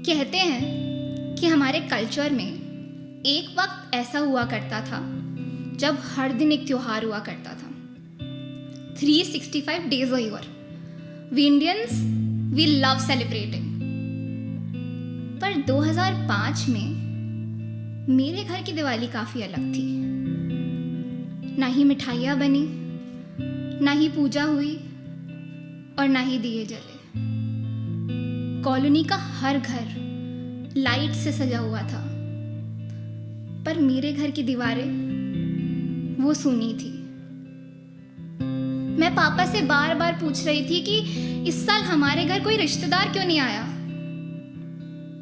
कहते हैं कि हमारे कल्चर में एक वक्त ऐसा हुआ करता था जब हर दिन एक त्योहार हुआ करता था। 365 days a year. We Indians, we love celebrating. पर 2005 में मेरे घर की दिवाली काफ़ी अलग थी। ना ही मिठाइयाँ बनी, ना ही पूजा हुई और ना ही दिए जले। कॉलोनी का हर घर लाइट से सजा हुआ था, पर मेरे घर की दीवारें वो सूनी थी। मैं पापा से बार बार पूछ रही थी कि इस साल हमारे घर कोई रिश्तेदार क्यों नहीं आया,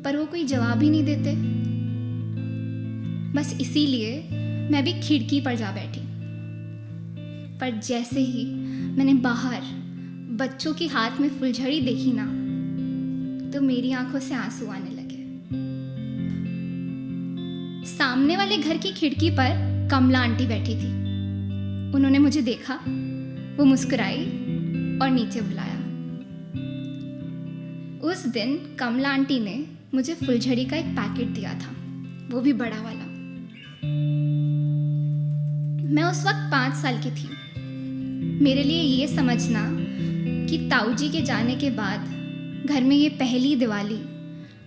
पर वो कोई जवाब ही नहीं देते। बस इसीलिए मैं भी खिड़की पर जा बैठी। पर जैसे ही मैंने बाहर बच्चों के हाथ में फुलझड़ी देखी ना, तो मेरी आंखों से आंसू आने लगे। सामने वाले घर की खिड़की पर कमला आंटी बैठी थी। उन्होंने मुझे देखा, वो मुस्कुराई और नीचे बुलाया। उस दिन कमला आंटी ने मुझे फुलझड़ी का एक पैकेट दिया था, वो भी बड़ा वाला। मैं उस वक्त 5 साल की थी। मेरे लिए ये समझना कि ताऊजी के जाने के बाद घर में ये पहली दिवाली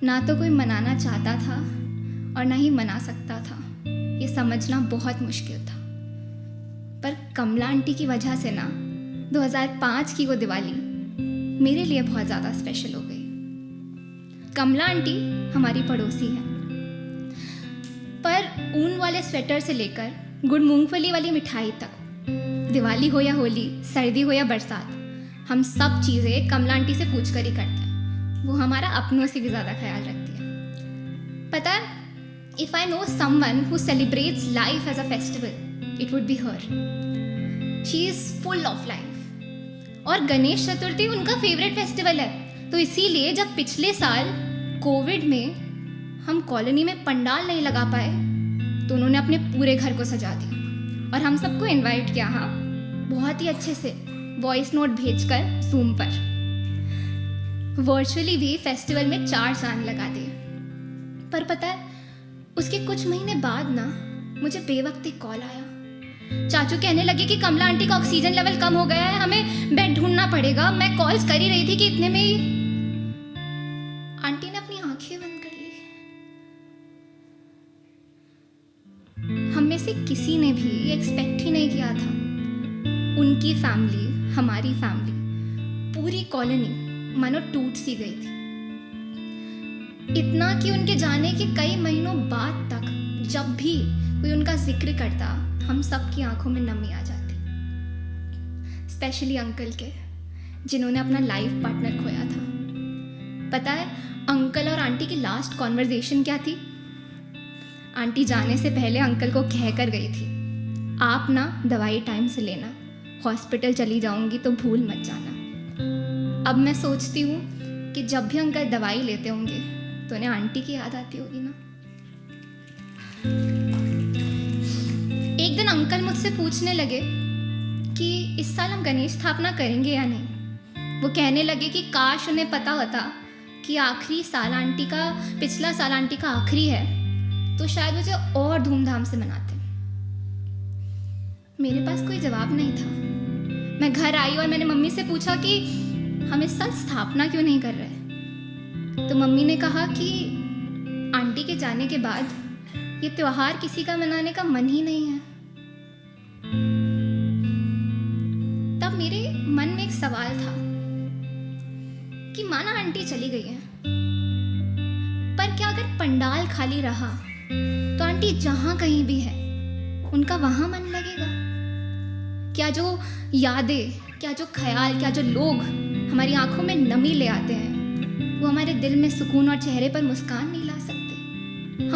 ना तो कोई मनाना चाहता था और ना ही मना सकता था, ये समझना बहुत मुश्किल था। पर कमला आंटी की वजह से ना 2005 की वो दिवाली मेरे लिए बहुत ज़्यादा स्पेशल हो गई। कमला आंटी हमारी पड़ोसी है, पर ऊन वाले स्वेटर से लेकर गुड़ मूंगफली वाली मिठाई तक, दिवाली हो या होली, सर्दी हो या बरसात, हम सब चीज़ें कमला आंटी से पूछ कर ही करते हैं। वो हमारा अपनों से भी ज़्यादा ख्याल रखती है। पता है, if I know someone who celebrates life as a festival, it would be her. She is full of life. और गणेश चतुर्थी उनका फेवरेट फेस्टिवल है। तो इसीलिए जब पिछले साल कोविड में हम कॉलोनी में पंडाल नहीं लगा पाए, तो उन्होंने अपने पूरे घर को सजा दिया और हम सबको इनवाइट किया। हाँ, बहुत ही अच्छे से वॉइस नोट भेजकर जूम पर वर्चुअली भी फेस्टिवल में 4 चांद लगा दिए। पर पता है, उसके कुछ महीने बाद ना मुझे बेवक्त एक कॉल आया। चाचू कहने लगे कि कमला आंटी का ऑक्सीजन लेवल कम हो गया है, हमें बेड ढूंढना पड़ेगा। मैं कॉल्स कर ही रही थी कि इतने में ही आंटी ने अपनी आंखें बंद कर ली। हम में से किसी ने भी ये एक्सपेक्ट ही नहीं किया था। उनकी फैमिली, हमारी फैमिली, पूरी कॉलोनी मानो टूट सी गई थी। इतना कि उनके जाने के कई महीनों बाद तक जब भी कोई उनका जिक्र करता, हम सब की आंखों में नमी आ जाती। स्पेशली अंकल के, जिन्होंने अपना लाइफ पार्टनर खोया था। पता है, अंकल और आंटी की लास्ट कॉन्वर्जेशन क्या थी? आंटी जाने से पहले अंकल को कह कर गई थी, आप ना दवाई टाइम से लेना, हॉस्पिटल चली जाऊंगी तो भूल मत जाना। अब मैं सोचती हूँ कि जब भी अंकल दवाई लेते होंगे तो उन्हें आंटी की याद आती होगी ना। एक दिन अंकल मुझसे पूछने लगे कि इस साल हम गणेश स्थापना करेंगे या नहीं। वो कहने लगे कि काश उन्हें पता होता कि आखिरी साल आंटी का, पिछला साल आंटी का आखिरी है, तो शायद मुझे और धूमधाम से मनाते। मेरे पास कोई जवाब नहीं था। मैं घर आई और मैंने मम्मी से पूछा कि हम इस साल स्थापना क्यों नहीं कर रहे। तो मम्मी ने कहा कि आंटी के जाने के बाद ये त्योहार किसी का मनाने का मन ही नहीं है। तब मेरे मन में एक सवाल था कि माना आंटी चली गई है, पर क्या अगर पंडाल खाली रहा तो आंटी जहां कहीं भी है उनका वहां मन लगेगा? क्या जो यादें, क्या जो ख्याल, क्या जो लोग हमारी आंखों में नमी ले आते हैं, वो हमारे दिल में सुकून और चेहरे पर मुस्कान नहीं ला सकते?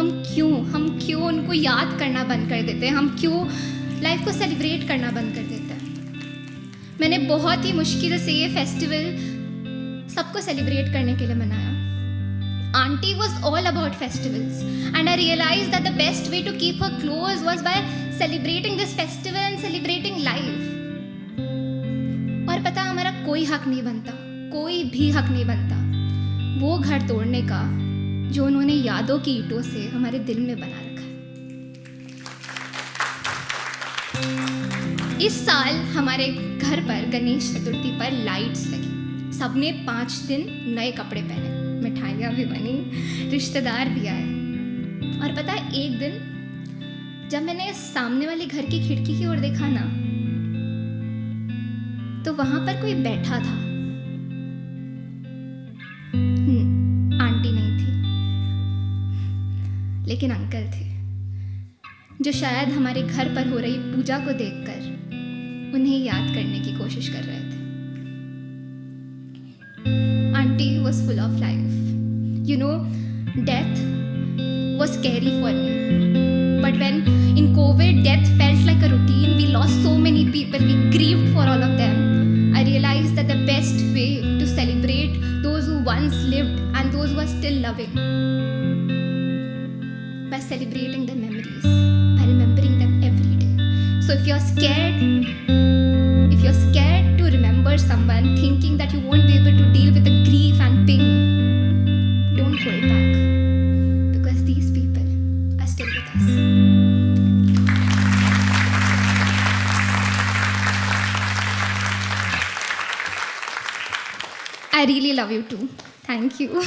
हम क्यों उनको याद करना बंद कर देते हैं? हम क्यों लाइफ को सेलिब्रेट करना बंद कर देते हैं? मैंने बहुत ही मुश्किल से ये फेस्टिवल सबको सेलिब्रेट करने के लिए मनाया। Auntie was all about festivals, and I realized that the best way to keep her close was by celebrating this festival and celebrating life. और पता, हमारा कोई हक नहीं बनता, कोई भी हक नहीं बनता वो घर तोड़ने का जो उन्होंने यादों की ईंटों से हमारे दिल में बना रखा है। इस साल हमारे घर पर गणेश चतुर्थी पर लाइट्स लगी, सबने 5 दिन नए कपड़े पहने, मिठाइयाँ भी बनी, रिश्तेदार भी आए। और पता है, एक दिन जब मैंने सामने वाले घर की खिड़की की ओर देखा ना, तो वहां पर कोई बैठा था। आंटी नहीं थी, लेकिलेकिन अंकल थे जो शायद हमारे घर पर हो रही पूजा को देखकर उन्हें याद करने की कोशिश कर रहे थे. Auntie was full of life. You know, death was scary for me. But when in COVID, death felt like a routine. We lost so many people. We grieved for all of them. I realized that the best way to celebrate those who once lived and those who are still loving, by celebrating their memories, by remembering them every day. So if you're scared to remember someone, thinking that you won't be able to deal with the grief and pain, don't hold back, because these people are still with us. I really love you too. Thank you.